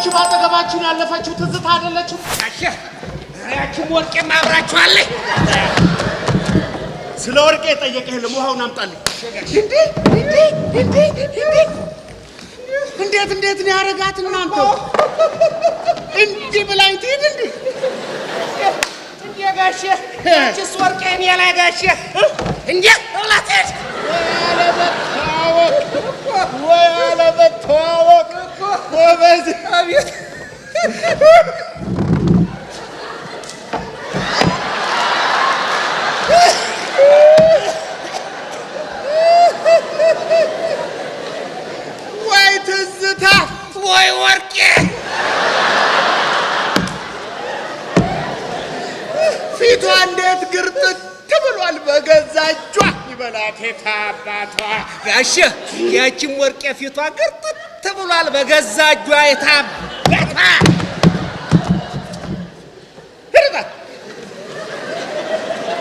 ያቺ ባጠገባችን ያለፈችው ትዝታ አይደለችም? ያቺም ወርቄ ማብራችኋለች። ስለ ወርቄ ጠየቀህ ለሙሃውን አምጣልኝ። እንዴት ነው ያረጋት እናንተ? እንዲህ ብላኝ ትሄድ እንዴ? ጋሼ እቺስ ወርቄ እኔ ላይ ጋሼ እንዴ ወላተሽ ወያለበተዋወቅ ጎበዝ አቤት ወይ ትዝታ ወይ ወርቄ ፊቷ እንዴት ግርጥት ብሏል በገዛ እጇ ይበላት የታባቷ ጋሼ ያቺም ወርቄ ፊቷ ግርጥት ብሏል በገዛ እጇ የታባቷ ሄዳ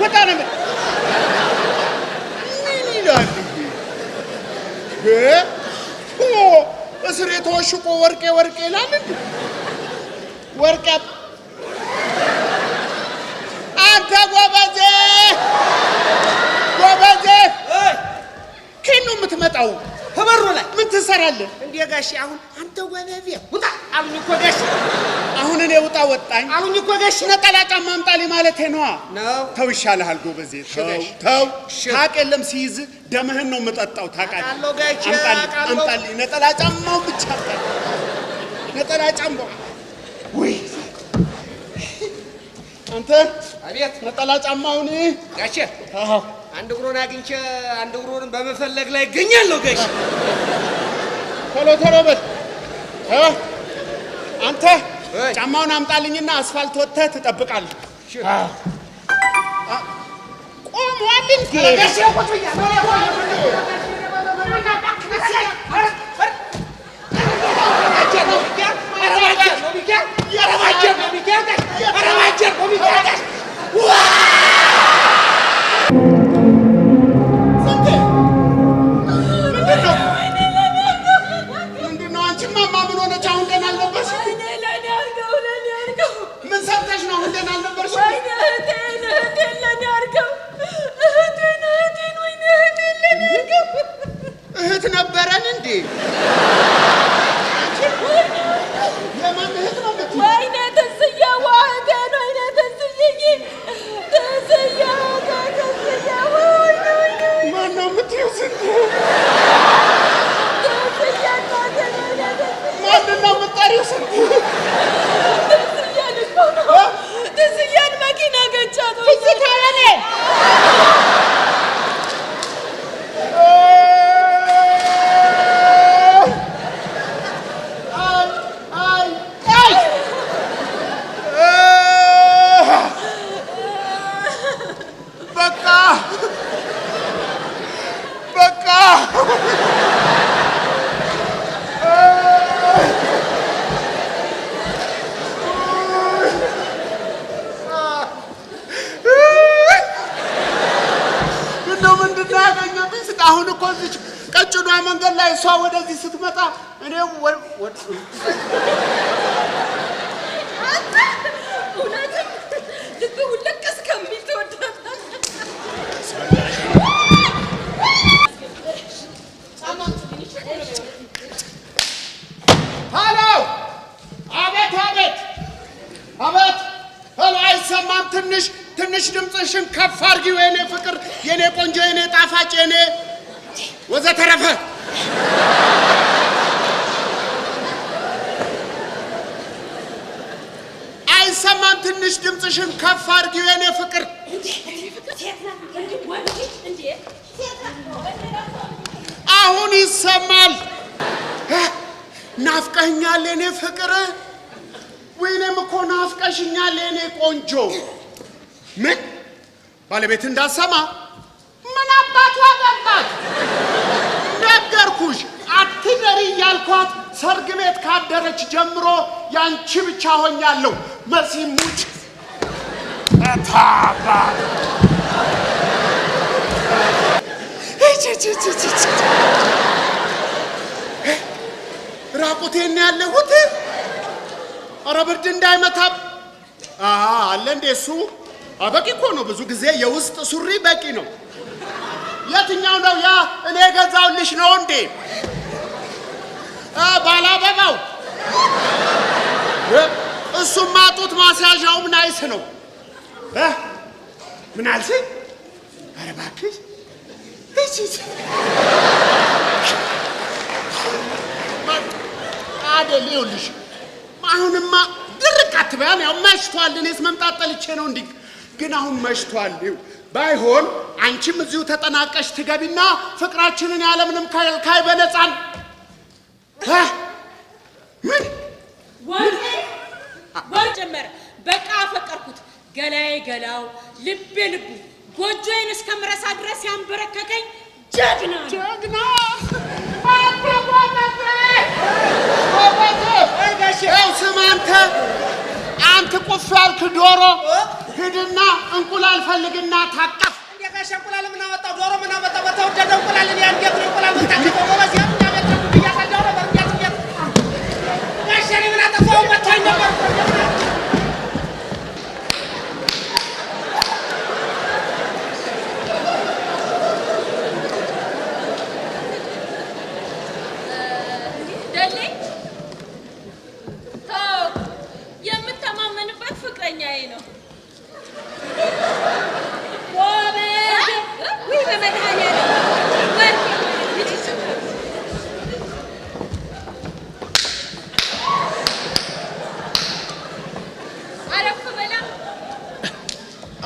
ወጣ ነው ምን ይላል እስሬ ተወሽቆ ወርቄ ይላል እንዴ? ወርቄ አንተ ጎበዜ ከየት ነው የምትመጣው? ከበሩ ላይ ምን ትሰራለህ እንዴ ጋሼ? አሁን አንተ ወበቤ ውጣ አሉኝ እኮ ጋሼ። አሁን እኔ ውጣ ወጣኝ አሉኝ እኮ ጋሼ። ነጠላ ጫማ አምጣልኝ ማለቴ ነዋ ነው። ተው ይሻልሃል ጎበዜ ተው። ታውቅ የለም ሲይዝ ደምህን ነው የምጠጣው ታውቃለህ። አምጣልኝ ነጠላ ጫማውን ብቻ አምጣልኝ። ነጠላ ጫማው ወይ አንተ አቤት ነጠላ ጫማውን ጋሼ። አዎ አንድ እግሩን አግኝቼ አንድ እግሩን በመፈለግ ላይ እገኛለሁ ጋሼ። ቶሎ በል አንተ ጫማውን አምጣልኝና አስፋልት ወጥተህ ትጠብቃለህ። ቆሟል እንዴ ጋሼ? ቁጭ ብያለሁ። ምንድነው? አንቺማ ምን ሆነች? አሁን ደህና አልነበርሽም? ምን ሰርተሽ ነው አሁን ደህና አልነበርሽም? እህት ነበረን እንዴ? የማን እህት ነው የምትይው? ወይኔ ትዝዬ ዋህቴን ወይኔ ትዝዬ ማን ነው የምትይው? ማንን ነው የምትጠሪው? ትዝዬን መኪና ገጫት። ትዝታ የኔ በቃ ምንድን ነው ያገኘብኝ? አሁን እኮ እዚች ቀጭኗ መንገድ ላይ እሷ ወደዚህ ስትመጣ እኔ እውነትም ልብ ውልቅ እስከሚል ትወዳታለህ። ሄሎ! አቤት! ሄሎ! አይሰማም? ትንሽ ድምፅሽን ከፍ አድርጊው የኔ ፍቅር፣ የኔ ቆንጆ፣ የኔ ጣፋጭ፣ የኔ ወዘተረፈ። አይሰማም? ትንሽ ድምፅሽን ከፍ አድርጊው የኔ ፍቅር። አሁን ይሰማል? ናፍቀኛል የኔ ፍቅር። ወይኔም እኮ ናፍቀሽኛል የኔ ቆንጆ። ምን ባለቤት እንዳሰማ ምን አባቷ አገባት? ነገርኩሽ አትደሪ እያልኳት ሰርግ ቤት ካደረች ጀምሮ ያንቺ ብቻ ሆኛለሁ። መሲ ሙጭ ታባ ራቁቴን ያለሁት ኧረ ብርድ እንዳይመታብ አለ እንዴ እሱ በቂ እኮ ነው ብዙ ጊዜ የውስጥ ሱሪ በቂ ነው የትኛው ነው ያ እኔ ገዛውልሽ ነው እንዴ ባላበባው እሱም ማጡት ማስያዣውም ናይስ ነው ምን አልሽኝ ኧረ እባክሽ እሺ አደል ይኸውልሽ አሁንማ ድርቅ አትበያን ያው መሽቷል እኔስ መምጣት ጠልቼ ነው እንዴ ግን አሁን መሽቷል ባይሆን አንቺም እዚሁ ተጠናቀሽ ትገቢና ፍቅራችንን ያለምንም ከልካይ በነፃን ምን ወር ጀመረ በቃ አፈቀርኩት ገላዬ ገላው ልቤ ልቡ ጎጆዬን እስከምረሳ ድረስ ያንበረከከኝ ጀግና ስማ አንተ ቁፍ ያልክ ዶሮ ሂድና እንቁላል ፈልግና ታቀፍ እንደ ጋሽ እንቁላል ምን አወጣው ዶሮ ምን አወጣው በተወደደ እንቁላል እኔ አንገት ነው እንቁላል ታቀፈው ጎበዝ ያም ያመጣው ያሳደው ነበር ያት ጋሽ እኔ ምን አጠፋው መታኝ ነበር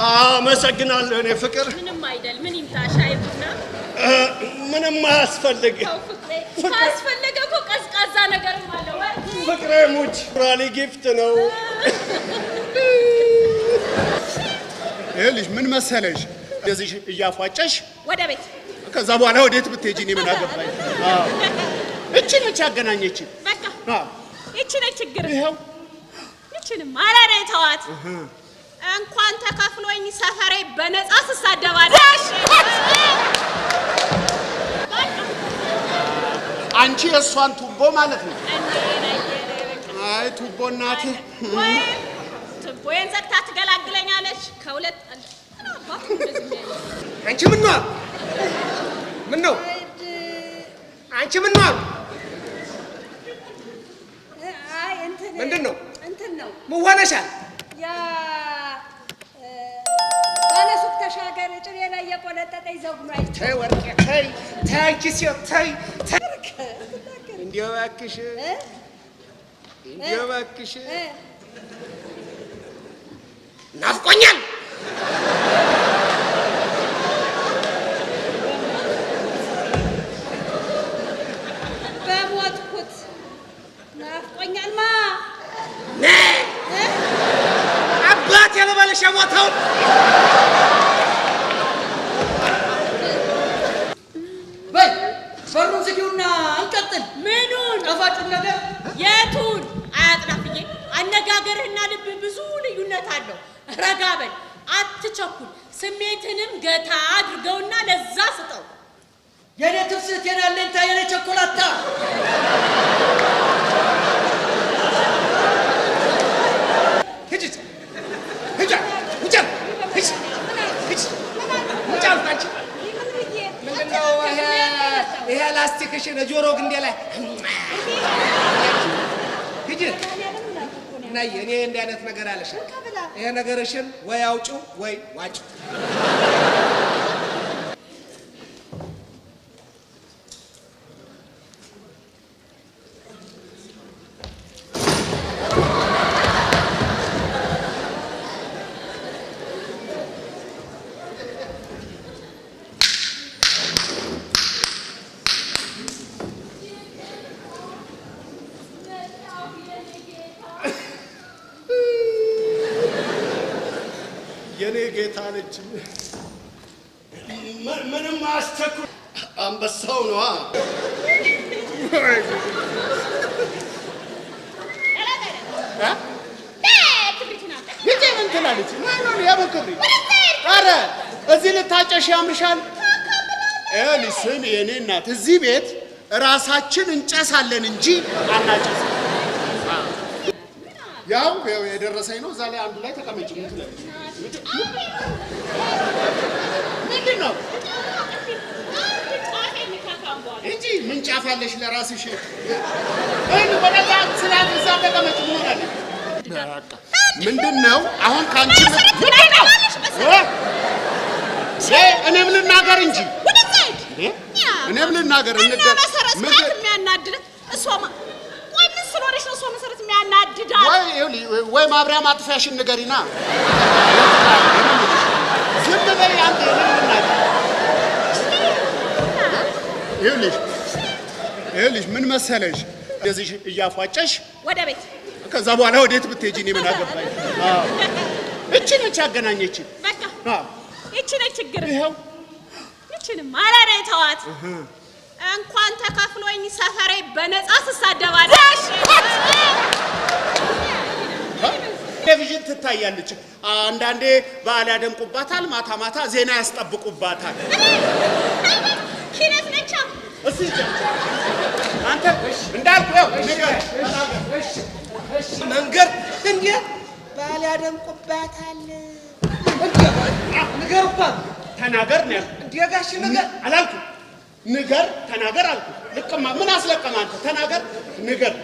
አመሰግናለሁ እኔ ፍቅር ምንም አይደል ምን ይምታሻይ ቡና ምንም አያስፈልግ ካስፈለገ እኮ ቀዝቃዛ ነገርም አለ ወይ ፍቅሬ ሙች ራሊ ጊፍት ነው ልጅ ምን መሰለሽ እንደዚህ እያፏጨሽ ወደ ቤት ከዛ በኋላ ወዴት ብትሄጂ እኔ ምን አገባኝ እቺ ነች ያገናኘችን በቃ እቺ ነች ችግር ይሄው እቺንም አላረ ተዋት እንኳን ተከፍሎኝ ሰፈሬ በነፃ ተሳደባለሽ አንቺ የሷን ቱቦ ማለት ነው አይ ቱቦ እናቴ ቱቦዬን ዘግታ ትገላግለኛለች ከሁለት አንቺ ምን ነው አንቺ ምን ነው አይ እንትን ነው ምን ሆነሻል ያ ባለሱቅ ተሻገር ጭሬ ላይ የቆለጠጠኝ ዘጉኑ አይቼ ተይ ወርቄ ተይ አንቺ ሲዮት ተይ እንዲያው እባክሽ ናፍቆኛል በሞትኩት ናፍቆኛል ማ አባት ያለባለሽ ሞተው በይ በሩን ዝጊውና እንቀጥል ምኑን ጣፋጩን ነገር የቱን አያጥናፍዬ አነጋገርህና ልብ ብዙ ልዩነት አለው ረጋ በል አትቸኩል ስሜትንም ገታ አድርገውና ለዛ ስጠው የኔ ትፍስት የኔ አለኝታ የኔ ቸኮላታ ይሄ ላስቲክሽን ጆሮ ግንዴ ላይ ሂጂ ነይ እኔ እንዲህ አይነት ነገር አለሽ ይሄ ነገርሽን ወይ አውጪው ወይ ዋጪው የኔ ጌታ ልጅ ምንም አያስቸኩል አንበሳው ነዋ ልጄ ምን ትላለች ማነው ያበክሪ ኧረ እዚህ ልታጨሽ ያምርሻል ስሚ የኔ እናት እዚህ ቤት ራሳችን እንጨሳለን እንጂ አናጨስም ያው የደረሰኝ ነው። እዛ ላይ አንዱ ላይ ተቀመጭ። ምንድን ነው እንጂ ምን ጫፍ አለሽ ለራስሽ? ወደዛ ስላት እዛ ተቀመጭ። ምን ሆናለ? ምንድን ነው አሁን ከአንቺ እኔም ልናገር እንጂ እኔም ልናገር ወይ ማብሪያ ማጥፊያሽን ንገሪና ዝም በይ አንተ። ይኸውልሽ ምን መሰለሽ እንደዚህ እያፏጨሽ ወደ ቤት ከዛ በኋላ ወዴት ብትሄጂ እኔ ምን አገባኝ? እቺ ነች ያገናኘችን። በቃ እቺ ነች ችግር። ይሄው እቺንም አላረ ተዋት። እንኳን ተከፍሎኝ ሰፈሬ በነፃ ትሳደባለሽ። ቴሌቪዥን ትታያለች። አንዳንዴ በዓል ያደምቁባታል፣ ማታ ማታ ዜና ያስጠብቁባታል። ኪነት ነቻ እሺ አንተ እንዳልኩ ያው መንገር እንዴ በዓል ያደምቁባታል። ንገር እኮ ተናገር ነው እንዴ ጋሽ ንገር አላልኩም? ንገር ተናገር አልኩ። ልቅማ ምን አስለቀማ አንተ? ተናገር ንገር።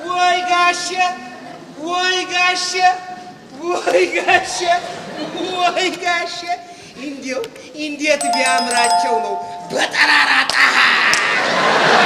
ወይ ጋሼ ወይ ጋሼ ወይ ጋሼ ወይ ጋሼ እንዴው እንዴት ቢያምራቸው ነው በጠራራ ፀሐይ